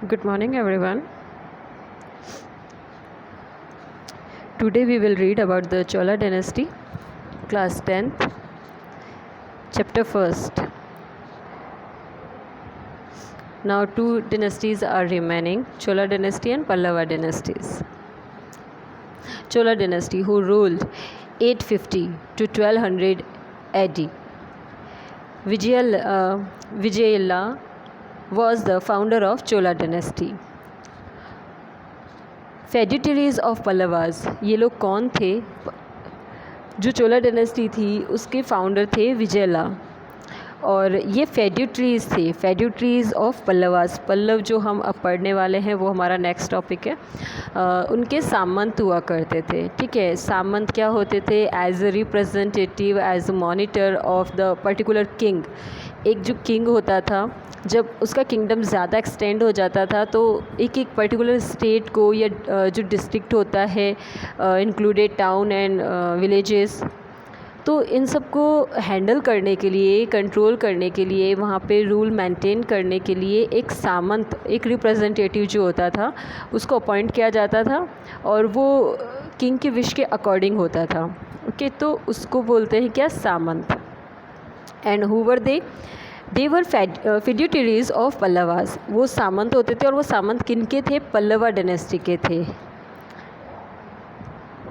Good morning, everyone. Today we will read about the Chola dynasty, class 10th, chapter 1st. Now, two dynasties are remaining, Chola dynasty and Pallava dynasties. Chola dynasty, who ruled 850 to 1200 AD. Vijayala was the founder of Chola dynasty. Feudatories of Pallavas, ये लोग कौन थे? जो चोला dynasty थी उसके founder थे विजयला, और ये फेड्यूटरीज थे, फेड्यूटरीज ऑफ पल्लवास। पल्लव जो हम अब पढ़ने वाले हैं वो हमारा नेक्स्ट टॉपिक है। उनके सामंत हुआ करते थे, ठीक है। सामंत क्या होते थे? As a representative, as a monitor of the particular king. एक जो किंग होता था, जब उसका किंगडम ज़्यादा एक्सटेंड हो जाता था तो एक एक पर्टिकुलर स्टेट को या जो डिस्ट्रिक्ट होता है, इंक्लूडेड टाउन एंड विलेजेस, तो इन सब को हैंडल करने के लिए, कंट्रोल करने के लिए, वहाँ पे रूल मेंटेन करने के लिए एक सामंत, एक रिप्रेजेंटेटिव जो होता था उसको अपॉइंट किया जाता था, और वो किंग के विश के अकॉर्डिंग होता था। ओके, तो उसको बोलते हैं क्या? सामंत। And who were they were feudatories of Pallavas. वो सामंत होते थे, और वो सामंत किनके थे? पल्लवा डायनेस्टी के थे।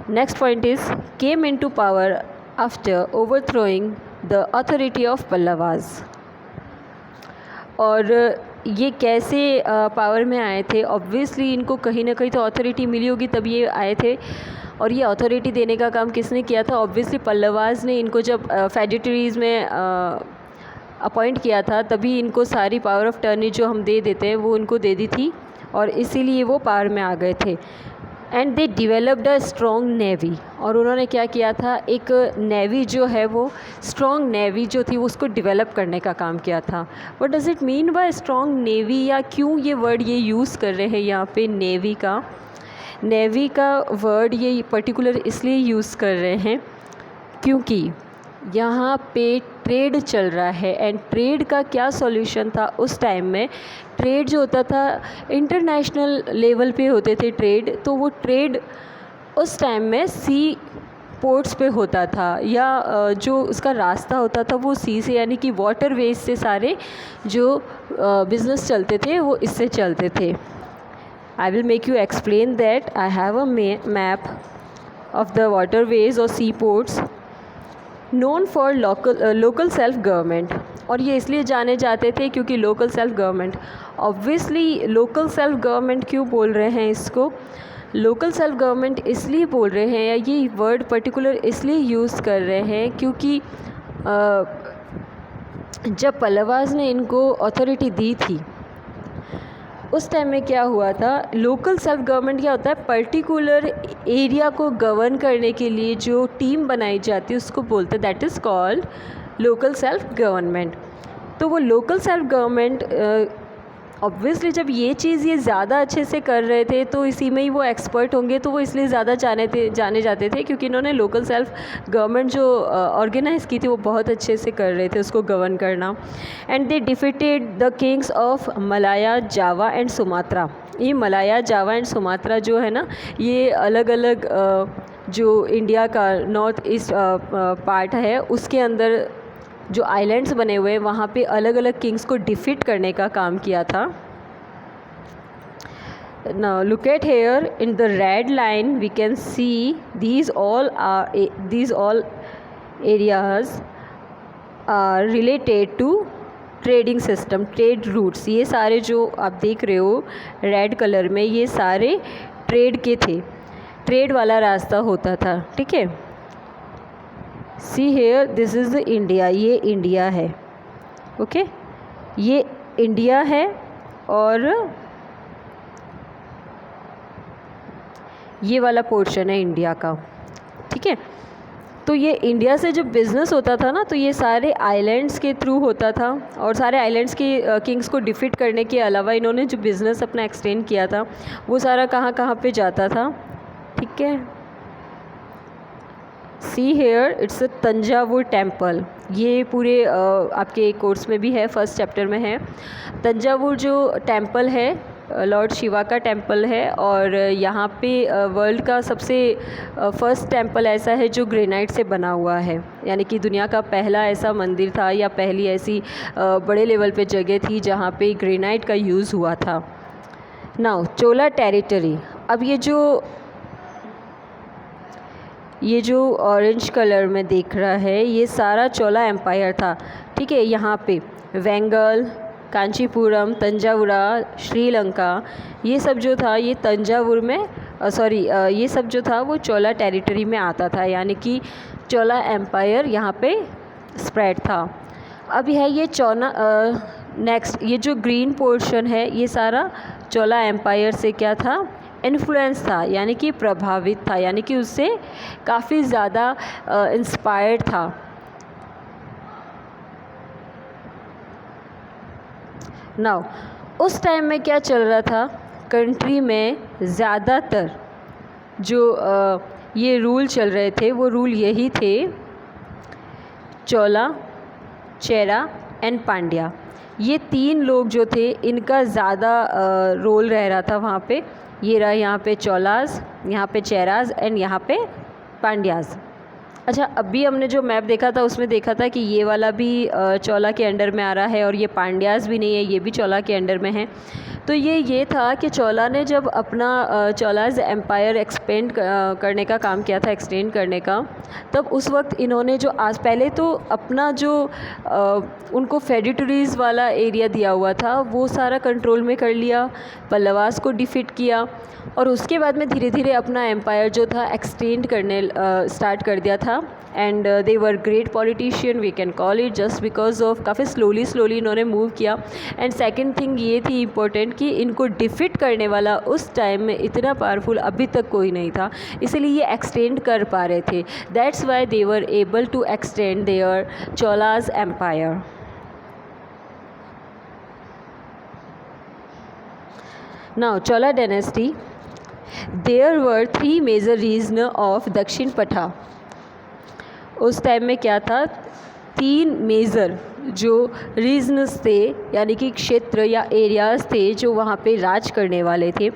Next point is came into power after ओवरथ्रोइंग the authority of Pallavas. और ये कैसे पावर में आए थे? ऑब्वियसली इनको कहीं ना कहीं तो अथॉरिटी मिली होगी तब ये आए थे, और ये अथॉरिटी देने का काम किसने किया था? ऑब्वियसली पल्लवास ने इनको जब फेड्यूटरीज में अपॉइंट किया था, तभी इनको सारी पावर ऑफ टर्नी जो हम दे देते हैं वो उनको दे दी थी, और इसीलिए वो पावर में आ गए थे। And they developed a strong navy. और उन्होंने क्या किया था? एक नेवी जो है, वो स्ट्रॉन्ग नेवी जो थी उसको डिवेलप करने का काम किया था। What does it mean by strong navy, या क्यों ये वर्ड ये यूज़ कर रहे हैं यहाँ पे नेवी का? नेवी का वर्ड ये पर्टिकुलर इसलिए यूज़ कर रहे हैं क्योंकि यहाँ पे ट्रेड चल रहा है। एंड ट्रेड का क्या सॉल्यूशन था उस टाइम में? ट्रेड जो होता था इंटरनेशनल लेवल पे होते थे ट्रेड, तो वो ट्रेड उस टाइम में सी पोर्ट्स पे होता था, या जो उसका रास्ता होता था वो सी से, यानी कि वाटरवेज से सारे जो बिज़नेस चलते थे वो इससे चलते थे। I will make you explain that. I have a map of the waterways और sea ports known for local self government. और ये इसलिए जाने जाते थे क्योंकि local self government, obviously local self government क्यों बोल रहे हैं इसको? लोकल सेल्फ गवर्नमेंट इसलिए बोल रहे हैं, या ये वर्ड पर्टिकुलर इसलिए यूज़ कर रहे हैं क्योंकि जब पल्लवास ने इनको अथॉरिटी दी थी उस टाइम में क्या हुआ था? लोकल सेल्फ गवर्नमेंट क्या होता है? पर्टिकुलर एरिया को गवर्न करने के लिए जो टीम बनाई जाती है उसको बोलते हैं, that is called local self government. तो वो लोकल सेल्फ गवर्नमेंट ऑब्वियसली जब ये चीज़ ये ज़्यादा अच्छे से कर रहे थे तो इसी में ही वो एक्सपर्ट होंगे, तो वो इसलिए ज़्यादा जाने जाते थे क्योंकि इन्होंने लोकल सेल्फ गवर्नमेंट जो ऑर्गेनाइज़ की थी वो बहुत अच्छे से कर रहे थे उसको गवर्न करना। And they defeated the Kings of Malaya, Java and Sumatra. ये मलाया, जावा एंड सुमात्रा जो है ना, ये अलग अलग जो इंडिया का नॉर्थ ईस्ट पार्ट है उसके अंदर जो आइलैंड्स बने हुए हैं वहाँ पे अलग अलग किंग्स को डिफीट करने का काम किया था। Now look at here in the red line we can see these all areas are related to trading system, trade routes. ये सारे जो आप देख रहे हो रेड कलर में, ये सारे ट्रेड के थे, ट्रेड वाला रास्ता होता था, ठीक है। See here, this is the India, ये इंडिया है, ओके, ये इंडिया है, और ये वाला पोर्शन है इंडिया का, ठीक है। तो ये इंडिया से जब बिज़नेस होता था ना, तो ये सारे आइलैंड्स के थ्रू होता था, और सारे आइलैंड्स के किंग्स को डिफीट करने के अलावा इन्होंने जो बिज़नेस अपना एक्सटेंड किया था वो सारा कहाँ कहाँ पे जाता था, ठीक है। See here, it's a Thanjavur temple. ये पूरे आपके कोर्स में भी है, फर्स्ट चैप्टर में है। तंजावुर जो टेम्पल है लॉर्ड शिवा का टेम्पल है और यहाँ पे वर्ल्ड का सबसे फर्स्ट टेम्पल ऐसा है जो ग्रेनाइट से बना हुआ है, यानी कि दुनिया का पहला ऐसा मंदिर था या पहली ऐसी बड़े लेवल पे जगह थी जहाँ पे ग्रेनाइट का यूज़ हुआ था। नाउ चोला टेरिटरी। अब ये जो ऑरेंज कलर में दिख रहा है ये सारा चोला एम्पायर था, ठीक है। यहाँ पे वेंगल, कांचीपुरम, तंजावुरा, श्रीलंका, ये सब जो था ये तंजावुर में ये सब जो था वो चोला टेरिटरी में आता था, यानी कि चोला एम्पायर यहाँ पे स्प्रेड था। अब है ये नेक्स्ट ये जो ग्रीन पोर्शन है ये सारा चोला एम्पायर से क्या था, इन्फ्लुएंस था, यानी कि प्रभावित था, यानी कि उससे काफ़ी ज़्यादा इंस्पायर्ड था। नाउ उस टाइम में क्या चल रहा था, कंट्री में ज़्यादातर जो ये रूल चल रहे थे वो रूल यही थे, चोला, चेरा एंड पांड्या। ये 3 लोग जो थे इनका ज़्यादा रोल रह रहा था वहाँ पे। ये रहा यहाँ पे चोलास, यहाँ पे चेराज एंड यहाँ पे पांड्याज। अच्छा, अभी हमने जो मैप देखा था उसमें देखा था कि ये वाला भी चोला के अंडर में आ रहा है और ये पांड्याज भी नहीं है, ये भी चोला के अंडर में है। तो ये था कि चोला ने जब अपना चोलाज एम्पायर एक्सपेंड करने का काम किया था, एक्सटेंड करने का, तब उस वक्त इन्होंने जो पहले तो अपना जो उनको फेडिटरीज़ वाला एरिया दिया हुआ था वो सारा कंट्रोल में कर लिया, पल्लवास को डिफीट किया और उसके बाद में धीरे धीरे अपना एम्पायर जो था एक्सटेंड करने स्टार्ट कर दिया था। And they were great politician, we can call it, just because of काफ़ी स्लोली इन्होंने मूव किया। एंड सेकंड थिंग ये थी इम्पोर्टेंट कि इनको डिफीट करने वाला उस टाइम में इतना पावरफुल अभी तक कोई नहीं था, इसलिए ये एक्सटेंड कर पा रहे थे। That's why they were able to extend their Cholas empire. Now Chola dynasty, there were 3 major region of Dakshinapatha. उस टाइम में क्या था, 3 मेजर जो रीजन्स थे, यानी कि क्षेत्र या एरियाज़ थे जो वहाँ पे राज करने वाले थे।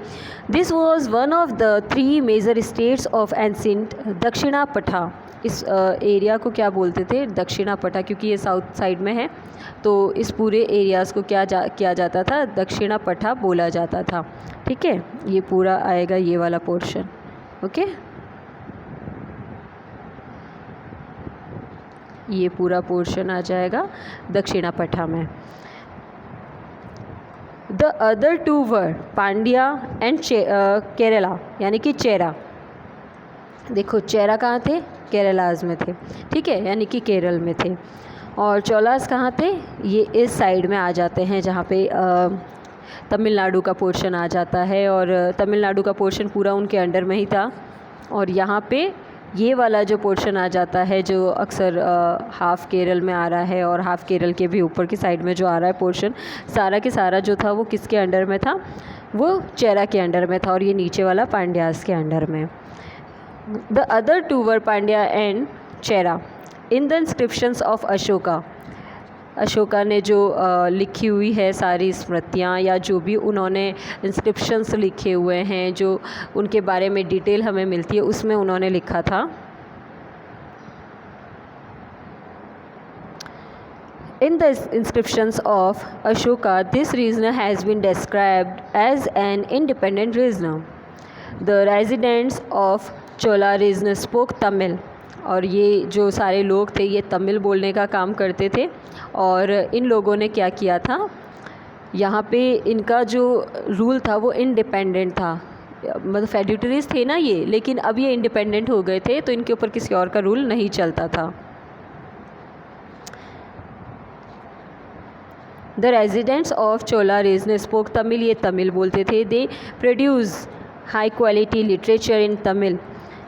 This was one of the 3 major states of ancient Dakshinapatha. इस एरिया को क्या बोलते थे, दक्षिणा पथा, क्योंकि ये साउथ साइड में है तो इस पूरे एरियाज़ को किया जाता था, दक्षिणा पथा बोला जाता था, ठीक है। ये पूरा आएगा ये वाला पोर्शन, ओके। ये पूरा पोर्शन आ जाएगा दक्षिणा पथा में। The other 2 were Pandya and Kerala, यानी कि चेरा। देखो चेरा कहाँ थे, केरलाज में थे, ठीक है, यानी कि केरल में थे। और चोलास कहाँ थे, ये इस साइड में आ जाते हैं जहाँ पे तमिलनाडु का पोर्शन आ जाता है और तमिलनाडु का पोर्शन पूरा उनके अंडर में ही था। और यहाँ पे ये वाला जो पोर्शन आ जाता है जो अक्सर हाफ़ केरल में आ रहा है और हाफ़ केरल के भी ऊपर की साइड में जो आ रहा है पोर्शन, सारा के सारा जो था वो किसके अंडर में था, वो चेरा के अंडर में था और ये नीचे वाला पांड्यास के अंडर में। The other 2 were Pandya and Chera in the inscriptions of Ashoka. Ashoka ने जो लिखी हुई है सारी स्मृतियाँ या जो भी उन्होंने इंस्क्रिप्शंस लिखे हुए हैं जो उनके बारे में डिटेल हमें मिलती है, उसमें उन्होंने लिखा था, In the inscriptions of Ashoka, this region has been described as an independent region. The residents of Chola region spoke Tamil. और ये जो सारे लोग थे ये तमिल बोलने का काम करते थे। और इन लोगों ने क्या किया था, यहाँ पे इनका जो रूल था वो इंडिपेंडेंट था, मतलब फेड्यूटरीज थे ना ये, लेकिन अब ये इंडिपेंडेंट हो गए थे तो इनके ऊपर किसी और का रूल नहीं चलता था। The residents of Chola region spoke Tamil, ये तमिल बोलते थे। They produce high quality literature in Tamil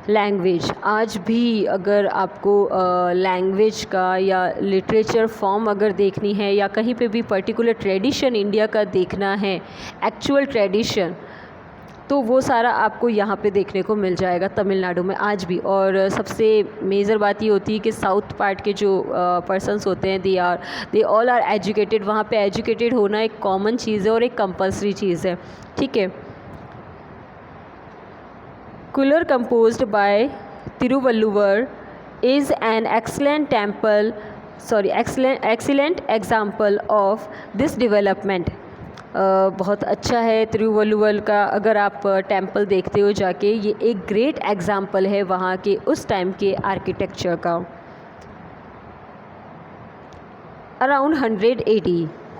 language. आज भी अगर आपको लैंग्वेज का या लिटरेचर फॉर्म अगर देखनी है या कहीं पे भी पर्टिकुलर ट्रेडिशन इंडिया का देखना है, एक्चुअल ट्रेडिशन, तो वो सारा आपको यहाँ पे देखने को मिल जाएगा तमिलनाडु में आज भी। और सबसे मेजर बात ये होती है कि साउथ पार्ट के जो पर्सन्स होते हैं दे ऑल आर एजुकेटेड। वहाँ पे एजुकेटेड होना एक कॉमन चीज़ है और एक कंपल्सरी चीज़ है, ठीक है। Cooler composed bye Thiruvalluvar is an excellent example of this development। बहुत अच्छा है तिरुवल्लुवर का। अगर आप टेम्पल देखते हो जाके, ये एक ग्रेट एग्जाम्पल है वहाँ के उस टाइम के आर्किटेक्चर का। Around 100 AD,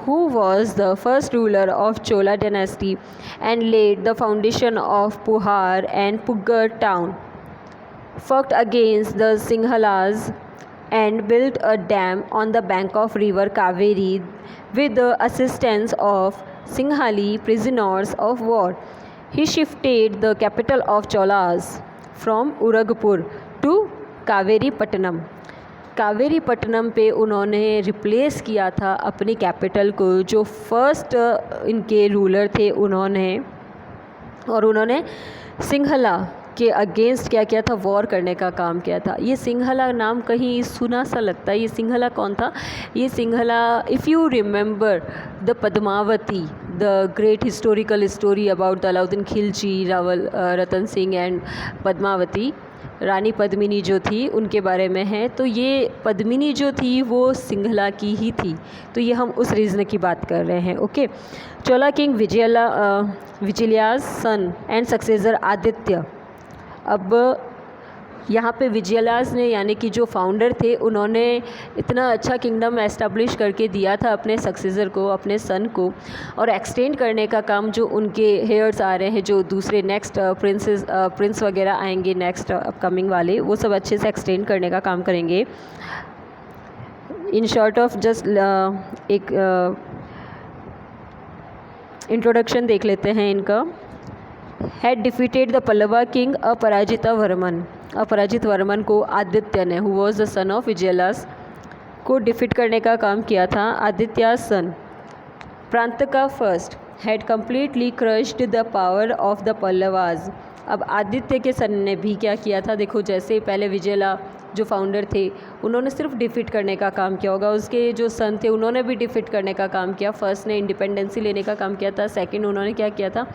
who was the first ruler of Chola dynasty and laid the foundation of Puhar and Puggar town, fought against the Sinhalas and built a dam on the bank of river Kaveri with the assistance of Sinhali prisoners of war. He shifted the capital of Cholas from Uragpur to Kaveri Pattanam। Kaveri Pattanam पे उन्होंने replace किया था अपनी capital को, जो first इनके ruler थे उन्होंने सिंहला के अगेंस्ट क्या किया था, वॉर करने का काम किया था। ये सिंहला नाम कहीं सुना सा लगता है। ये सिंहला कौन था? ये Sinhala, if you remember the Padmavati, the great historical story about the Alauddin Khilji, Ratan Singh and Padmavati, Rani Padmini जो थी उनके बारे में है। तो ये पद्मिनी जो थी वो सिंहला की ही थी। तो ये हम उस रीज़न की बात कर रहे हैं, okay. Chola king Vijayalaya's son and successor Aditya. अब यहाँ पे विजयलास ने, यानी कि जो फाउंडर थे, उन्होंने इतना अच्छा किंगडम एस्टेब्लिश करके दिया था अपने सक्सेसर को, अपने सन को। और एक्सटेंड करने का काम जो उनके हेयर्स आ रहे हैं, जो दूसरे नेक्स्ट प्रिंस वगैरह आएंगे नेक्स्ट अपकमिंग वाले, वो सब अच्छे से एक्सटेंड करने का काम करेंगे। इन शॉर्ट ऑफ जस्ट एक इंट्रोडक्शन देख लेते हैं इनका। Had defeated the Pallava king Aparajita Varman को आदित्य ने, who was the son of Vijayalaya's, को डिफीट करने का काम किया था। Aditya son Parantaka first had completely crushed the power of the Pallavas. अब आदित्य के सन ने भी क्या किया था, देखो जैसे पहले विजयला जो फाउंडर थे उन्होंने सिर्फ डिफीट करने का काम किया होगा, उसके जो सन थे उन्होंने भी डिफीट करने का काम किया। फर्स्ट ने इंडिपेंडेंसी लेने का काम किया था, सेकंड उन्होंने क्या किया था,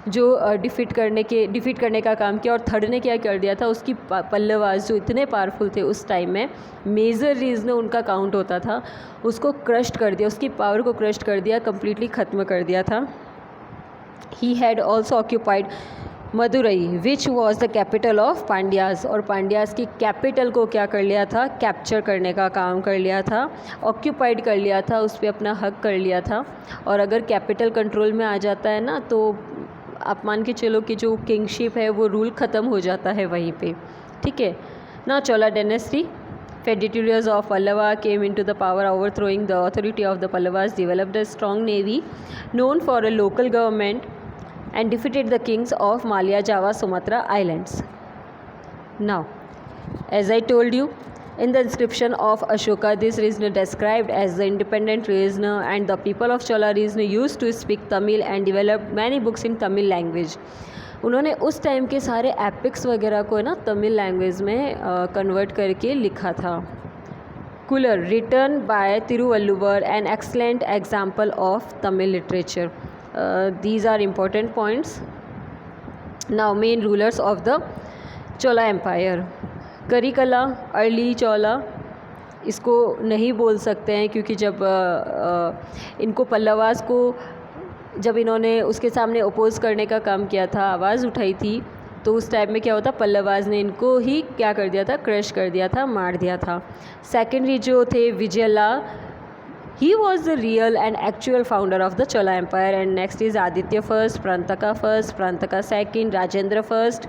जो डिफीट करने का काम किया, और थर्ड ने क्या कर दिया था, उसकी पल्लवाज जो इतने पावरफुल थे उस टाइम में, मेजर रीजन उनका काउंट होता था, उसको क्रश्ड कर दिया, उसकी पावर को क्रश्ड कर दिया, कम्प्लीटली ख़त्म कर दिया था। He had also occupied Madurai which was the capital of Pandyas, और पांड्यास की कैपिटल को क्या कर लिया था, कैप्चर करने का काम कर लिया था, ऑक्यूपाइड कर लिया था, उस पर अपना हक कर लिया था। और अगर कैपिटल कंट्रोल में आ जाता है ना, तो आप मान के चलो कि जो किंगशिप है वो रूल ख़त्म हो जाता है वहीं पे, ठीक है ना। चोला dynasty Federations of Pallava came into the power, overthrowing the authority of the Pallavas, developed a strong navy known for a local government, and defeated the kings of Malaya, Java, Sumatra Islands. Now, as I told you, in the inscription of Ashoka, this region described as the independent region, and the people of Chola region used to speak Tamil and developed many books in Tamil language. उन्होंने उस time के सारे epics वगैरह को ना Tamil language में convert करके लिखा था। Kural written by Thiruvalluvar, an excellent example of Tamil literature. These are important points. Now main rulers of the Chola empire. Karikala, early Chola, इसको नहीं बोल सकते हैं क्योंकि जब इनको पल्लवास को जब इन्होंने उसके सामने अपोज़ करने का काम किया था, आवाज़ उठाई थी, तो उस टाइम में क्या होता, पल्लवाज ने इनको ही क्या कर दिया था, क्रश कर दिया था, मार दिया था। सेकेंडरी जो थे Vijayalaya, he was the real and actual founder of the Chola empire. And next is Aditya first, Parantaka second, Rajendra first,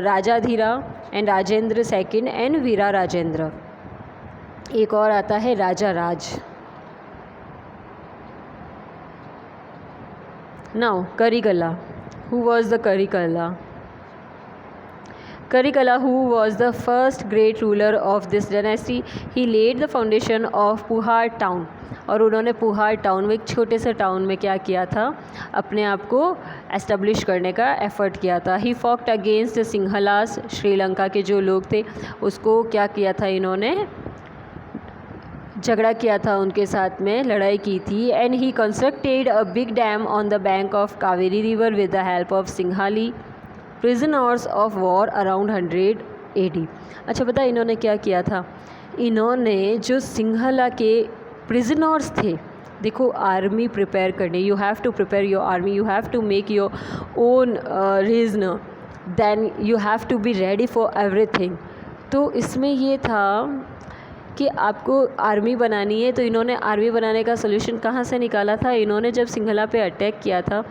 Rajadhiraja and Rajendra second and Vira Rajendra. एक और आता है राजा राज। Now, Karigala. Who was the Karigala? Karigala, who was the first great ruler of this dynasty, he laid the foundation of Puhar town. और उन्होंने पुहार town में, एक छोटे से टाउन में क्या किया था, अपने आप को एस्टेब्लिश करने का एफ़र्ट किया था। ही फॉक्ट अगेंस्ट द सिंहलास, श्रीलंका के जो लोग थे उसको क्या किया था, इन्होंने झगड़ा किया था, उनके साथ में लड़ाई की थी। And he constructed a big dam on the bank of Kaveri river with the help of Singhali prisoners of war around 100 AD। अच्छा पता है इन्होंने क्या किया था, इन्होंने जो सिंहला के प्रिजनर्स थे, देखो आर्मी प्रिपेयर करने, you have to prepare your army, you have to make your own region, then you have to be ready for everything. तो इसमें ये था कि आपको आर्मी बनानी है, तो इन्होंने आर्मी बनाने का सोल्यूशन कहाँ से निकाला था, इन्होंने जब सिंघला पे अटैक किया था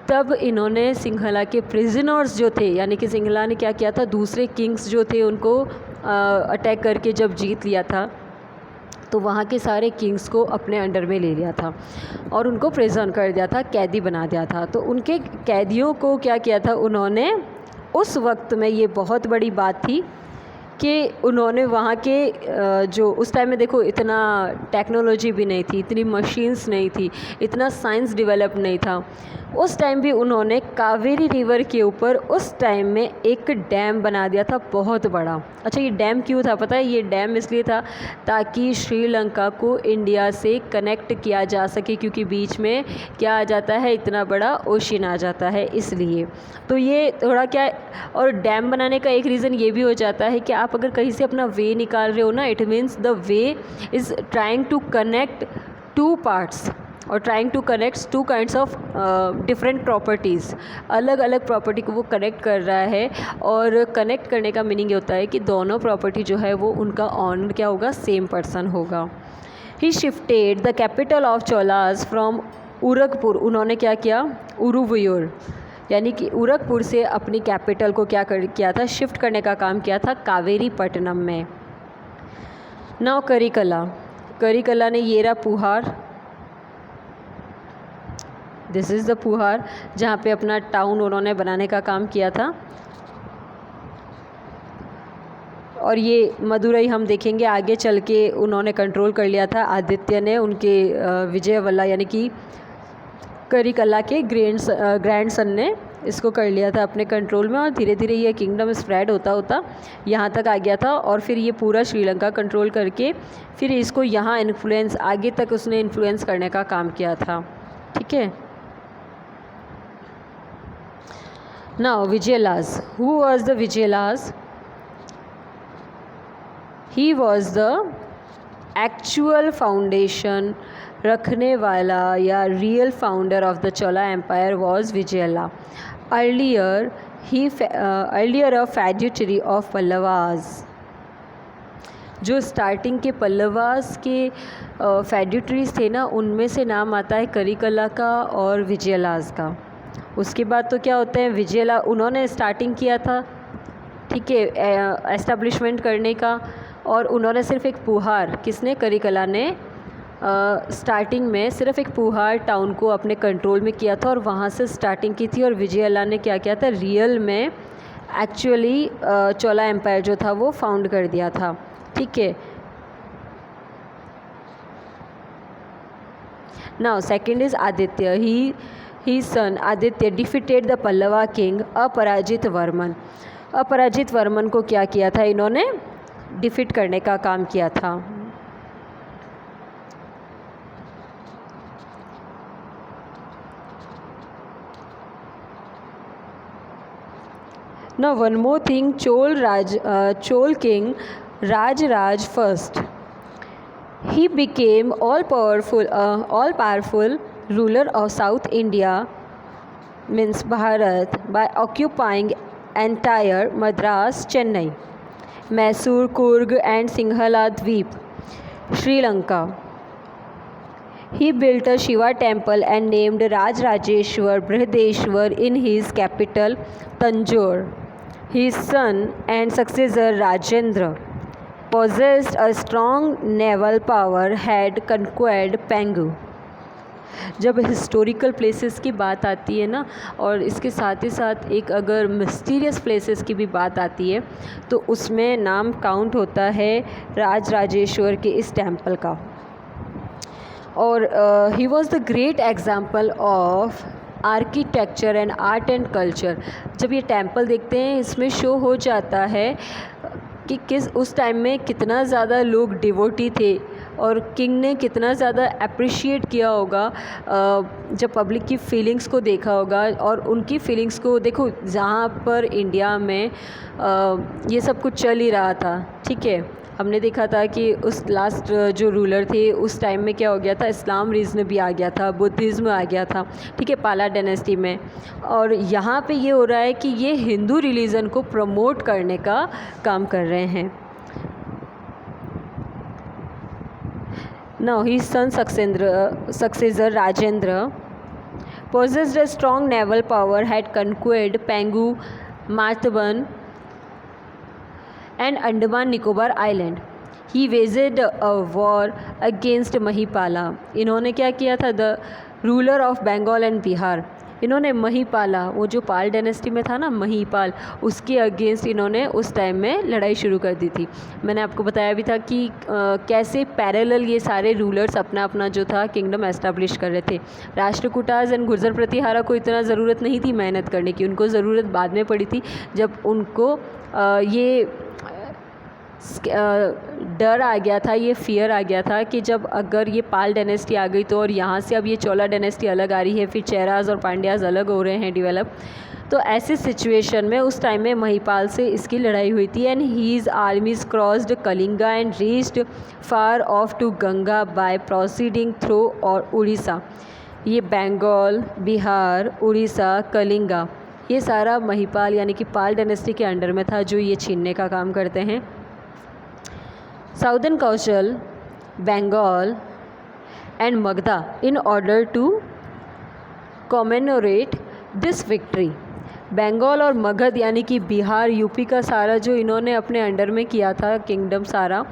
तब इन्होंने सिंघला के प्रिजनर्स जो थे, यानी कि सिंघला ने क्या किया था, दूसरे किंग्स जो थे उनको अटैक करके जब जीत लिया था तो वहाँ के सारे किंग्स को अपने अंडर में ले लिया था और उनको प्रिजन कर दिया था, कैदी बना दिया था। तो उनके कैदियों को क्या किया था उन्होंने, उस वक्त में ये बहुत बड़ी बात थी कि उन्होंने वहाँ के जो उस टाइम में देखो इतना टेक्नोलॉजी भी नहीं थी, इतनी मशीन्स नहीं थी, इतना साइंस डेवलप नहीं था, उस टाइम भी उन्होंने कावेरी रिवर के ऊपर उस टाइम में एक डैम बना दिया था बहुत बड़ा। अच्छा ये डैम क्यों था पता है, ये डैम इसलिए था ताकि श्रीलंका को इंडिया से कनेक्ट किया जा सके, क्योंकि बीच में क्या आ जाता है, इतना बड़ा ओशन आ जाता है, इसलिए। तो ये थोड़ा क्या, और डैम बनाने का एक रीज़न ये भी हो जाता है कि आप अगर कहीं से अपना वे निकाल रहे हो ना, it means the way is trying to connect two parts और trying to connect two kinds of different properties, अलग अलग प्रॉपर्टी को वो कनेक्ट कर रहा है। और कनेक्ट करने का मीनिंग ये होता है कि दोनों प्रॉपर्टी जो है वो उनका ऑनर क्या होगा, सेम पर्सन होगा। He shifted the capital of Cholas from Uragapur, उन्होंने क्या किया, उरुवयूर यानी कि उरगपुर से अपनी कैपिटल को किया था, शिफ्ट करने का काम किया था कावेरी पट्टनम में। नाउ करिकला, करिकला ने ये रहा पुहार, दिस इज़ द पुहार, जहाँ पे अपना टाउन उन्होंने बनाने का काम किया था। और ये मदुरई हम देखेंगे आगे चल के उन्होंने कंट्रोल कर लिया था, आदित्य ने, उनके विजयवल्ला यानी कि करिकला के ग्रैंडसन ने इसको कर लिया था अपने कंट्रोल में। और धीरे धीरे ये किंगडम स्प्रेड होता होता यहाँ तक आ गया था और फिर ये पूरा श्रीलंका कंट्रोल करके फिर इसको यहाँ इन्फ्लुएंस, आगे तक उसने इन्फ्लुएंस करने का काम किया था। ठीक है। Now Vijayalaya's, who was the Vijayalaya's? He was the actual foundation रखने वाला या real founder of the Chola empire was Vijayalaya. Earlier a feudatory of Pallavas, जो स्टार्टिंग के पल्लवास के फैड्यूटरीज थे ना, उनमें से नाम आता है करिकला का और विजयलास का। उसके बाद तो क्या होता है, विजयला उन्होंने स्टार्टिंग किया था, ठीक है, एस्टेब्लिशमेंट करने का। और उन्होंने सिर्फ एक पुहार, किसने, करिकला ने स्टार्टिंग में सिर्फ एक पुहार टाउन को अपने कंट्रोल में किया था और वहाँ से स्टार्टिंग की थी। और विजयला ने क्या किया था, रियल में एक्चुअली चोला एम्पायर जो था वो फाउंड कर दिया था। ठीक है। Now second is Aditya, he son Aditya defeated the Pallava king Aparajita Varman. अपराजित वर्मन को क्या किया था, इन्होंने डिफीट करने का काम किया था। Now one more thing, Chol king Raj first. He became all powerful ruler of South India, means Bharat, by occupying entire Madras, Chennai, Mysore, Coorg and Sinhala Dweep, Sri Lanka. He built a Shiva temple and named Rajeshwar Brihadeshwar in his capital Tanjore. His son and successor Rajendra possessed a strong naval power, had conquered Pangu. जब historical places की बात आती है ना, और इसके साथ ही साथ एक अगर मिस्टीरियस प्लेसेस की भी बात आती है, तो उसमें नाम काउंट होता है राजेश्वर के इस टेम्पल का। और ही was the great example of architecture and art and culture. जब ये टेम्पल देखते हैं इसमें शो हो जाता है कि किस उस टाइम में कितना ज़्यादा लोग डिवोटी थे और किंग ने कितना ज़्यादा अप्रिशिएट किया होगा जब पब्लिक की फीलिंग्स को देखा होगा। और उनकी फीलिंग्स को देखो, जहाँ पर इंडिया में ये सब कुछ चल ही रहा था, ठीक है, हमने देखा था कि उस लास्ट जो रूलर थे उस टाइम में क्या हो गया था, इस्लाम रीजन भी आ गया था, बुद्धिज़्म आ गया था, ठीक है, पाला डायनेस्टी में। और यहाँ पे ये हो रहा है कि ये हिंदू रिलीजन को प्रमोट करने का काम कर रहे हैं। Now his son successor Rajendra possessed a strong naval power, had conquered Pangu, Martaban and Andaman Nicobar Island. He waged a war against Mahipala. इन्होंने क्या किया था? The ruler of Bengal and Bihar. इन्होंने महिपाला, वो जो पाल डायनेस्टी में था ना महिपाल, उसके अगेंस्ट इन्होंने उस टाइम में लड़ाई शुरू कर दी थी। मैंने आपको बताया भी था कि कैसे पैरेलल ये सारे रूलर्स अपना अपना जो था किंगडम एस्टैब्लिश कर रहे थे। राष्ट्रकूटाज एंड गुर्जर प्रतिहारा को इतना ज़रूरत नहीं थी मेहनत करने की, उनको ज़रूरत बाद में पड़ी थी जब उनको ये डर आ गया था, ये फियर आ गया था कि जब अगर ये पाल डायनेस्टी आ गई तो और यहाँ से अब ये चोला डायनेस्टी अलग आ रही है, फिर चेराज और पांड्याज अलग हो रहे हैं डेवलप, तो ऐसे सिचुएशन में उस टाइम में महिपाल से इसकी लड़ाई हुई थी। And his armies crossed Kalinga and reached far off to Ganga by proceeding through और उड़ीसा। ये बंगाल, बिहार, उड़ीसा, कलिंगा, ये सारा महिपाल यानी कि पाल डायनेस्टी के अंडर में था जो ये छीनने का काम करते हैं। Southern Kaushal, Bengal and Magda in order to commemorate this victory. Bengal और मगध यानी कि बिहार, यूपी का सारा जो इन्होंने अपने अंडर में किया था किंगडम सारा,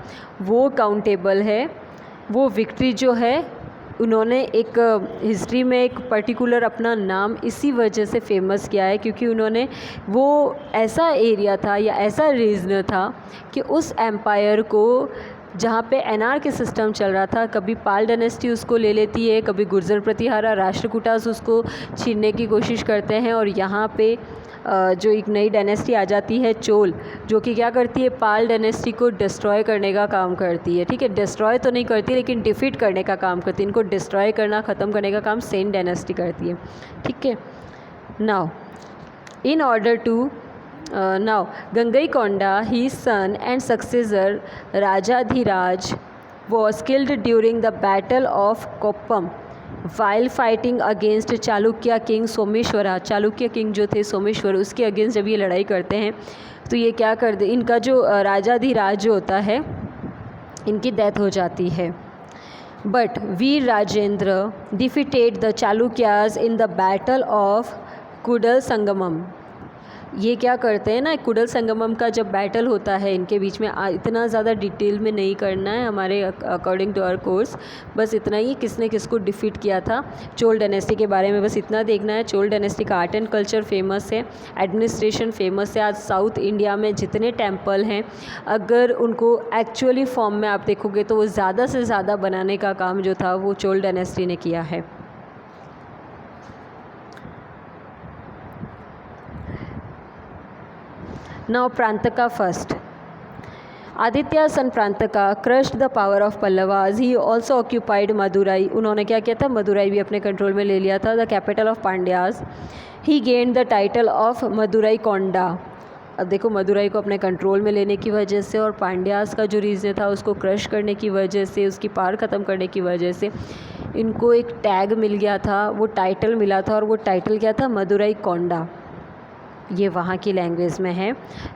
वो काउंटेबल है। वो विक्ट्री जो है उन्होंने एक हिस्ट्री में एक पर्टिकुलर अपना नाम इसी वजह से फेमस किया है क्योंकि उन्होंने वो ऐसा एरिया था या ऐसा रीजन था कि उस एम्पायर को जहाँ पे एनार्की सिस्टम चल रहा था, कभी पाल डायनेस्टी उसको ले लेती है, कभी गुर्जर प्रतिहारा, राष्ट्रकूटास उसको छीनने की कोशिश करते हैं और यहाँ पे जो एक नई डायनेस्टी आ जाती है चोल, जो कि क्या करती है, पाल डायनेस्टी को डिस्ट्रॉय करने का काम करती है, ठीक है, डिस्ट्रॉय तो नहीं करती लेकिन डिफीट करने का काम करती है। इनको डिस्ट्रॉय करना, ख़त्म करने का काम सेन डायनेस्टी करती है, ठीक है। Now in order to now Gangaikonda, his son and successor Rajadhiraj, was killed during the Battle of Koppam while fighting against Chalukya king Someshwara. Chalukya king जो थे सोमेश्वर, उसके अगेंस्ट जब ये लड़ाई करते हैं तो ये क्या कर दे, इनका जो राजाधिराज जो होता है इनकी डेथ हो जाती है। But Veer Rajendra defeated the Chalukyas in the battle of cuddle Sangamam. ये क्या करते हैं ना, कुडल संगमम का जब बैटल होता है इनके बीच में, इतना ज़्यादा डिटेल में नहीं करना है हमारे अकॉर्डिंग टू आवर कोर्स, बस इतना ही किसने किसको डिफीट किया था। चोल डायनेस्टी के बारे में बस इतना देखना है। चोल डायनेस्टी का आर्ट एंड कल्चर फेमस है, एडमिनिस्ट्रेशन फेमस है। आज साउथ इंडिया में जितने टेम्पल हैं अगर उनको एक्चुअली फॉर्म में आप देखोगे तो वो ज़्यादा से ज़्यादा बनाने का काम जो था वो चोल डायनेस्टी ने किया है। Now Prantaka first. Aditya son Prantaka crushed the power of Pallavas. He also occupied Madurai. उन्होंने क्या किया था, मदुराई भी अपने कंट्रोल में ले लिया था, the capital of Pandyas. He gained the title of Madurai Konda. अब देखो मदुराई को अपने कंट्रोल में लेने की वजह से और पांड्याज का जो रीजन था उसको क्रश करने की वजह से, उसकी पावर ख़त्म करने की वजह से इनको एक टैग मिल गया था, वो टाइटल मिला था और वो टाइटल क्या था, मदुराई कोंडा। ये वहाँ की लैंग्वेज में है।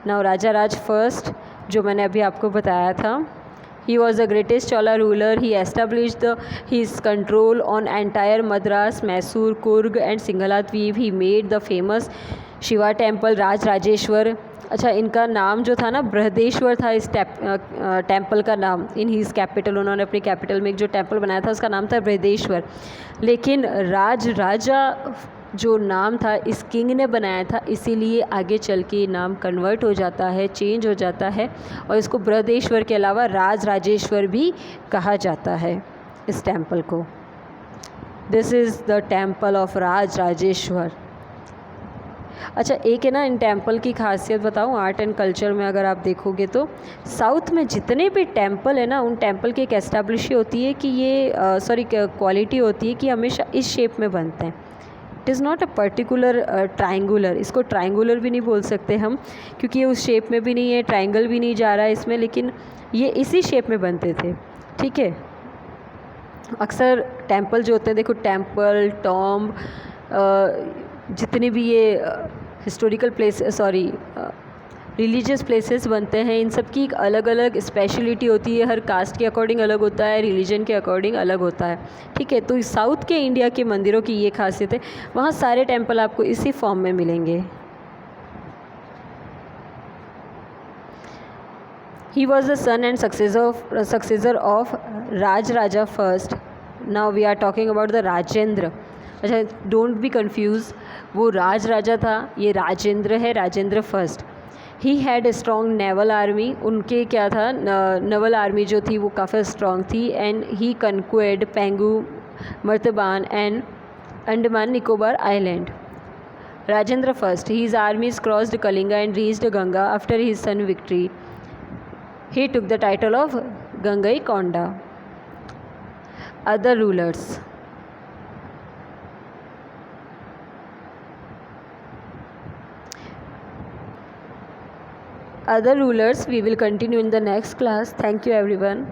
नाउ राजा राज फर्स्ट जो मैंने अभी आपको बताया था, he was the greatest Chola ruler. He established his control on entire Madras, Mysore, Coorg and Singhala द्वीप। He made the famous Shiva temple Raj Rajeshwar. अच्छा, इनका नाम जो था ना बृहदेश्वर था, इस टेम्पल का नाम इन हीज कैपिटल। उन्होंने अपनी कैपिटल में एक जो टेम्पल बनाया था उसका नाम था बृहदेश्वर, लेकिन राज राजा जो नाम था इस किंग ने बनाया था, इसीलिए आगे चल के नाम कन्वर्ट हो जाता है, चेंज हो जाता है और इसको बृहदेश्वर के अलावा राज राजेश्वर भी कहा जाता है इस टेम्पल को। This is the temple of Raj Rajeshwar. अच्छा, एक है ना इन टेम्पल की खासियत बताऊँ, आर्ट एंड कल्चर में अगर आप देखोगे तो साउथ में जितने भी टेम्पल है ना, उन टेम्पल की एक एस्टैब्लिश होती है कि ये क्वालिटी होती है कि हमेशा इस शेप में बनते हैं। It is not a particular triangular, इसको ट्राइंगुलर भी नहीं बोल सकते हम, क्योंकि ये उस शेप में भी नहीं है, ट्राइंगल भी नहीं जा रहा है इसमें, लेकिन ये इसी शेप में बनते थे। ठीक है, अक्सर टेम्पल जो होते हैं, देखो टेम्पल, टॉम्ब, जितने भी ये हिस्टोरिकल प्लेस रिलीजियस प्लेसेस बनते हैं, इन सब की एक अलग अलग स्पेशलिटी होती है, हर कास्ट के अकॉर्डिंग अलग होता है, रिलीजन के अकॉर्डिंग अलग होता है। ठीक है, तो साउथ के इंडिया के मंदिरों की ये खासियत है, वहाँ सारे टेम्पल आपको इसी फॉर्म में मिलेंगे। He was the son and successor of Raj Raja first. Now we are talking about the Rajendra. अच्छा, डोंट बी कन्फ्यूज़, वो राज राजा था, ये राजेंद्र है, Rajendra first. He had a strong naval army, उनके क्या था, नेवल आर्मी जो थी वो काफ़ी स्ट्रॉन्ग थी। And he conquered Pegu, Martaban and Andaman Nicobar island. Rajendra first, his armies crossed Kalinga and reached Ganga after his son victory. He took the title of Gangaikonda. Other rulers. We will continue in the next class. Thank you everyone.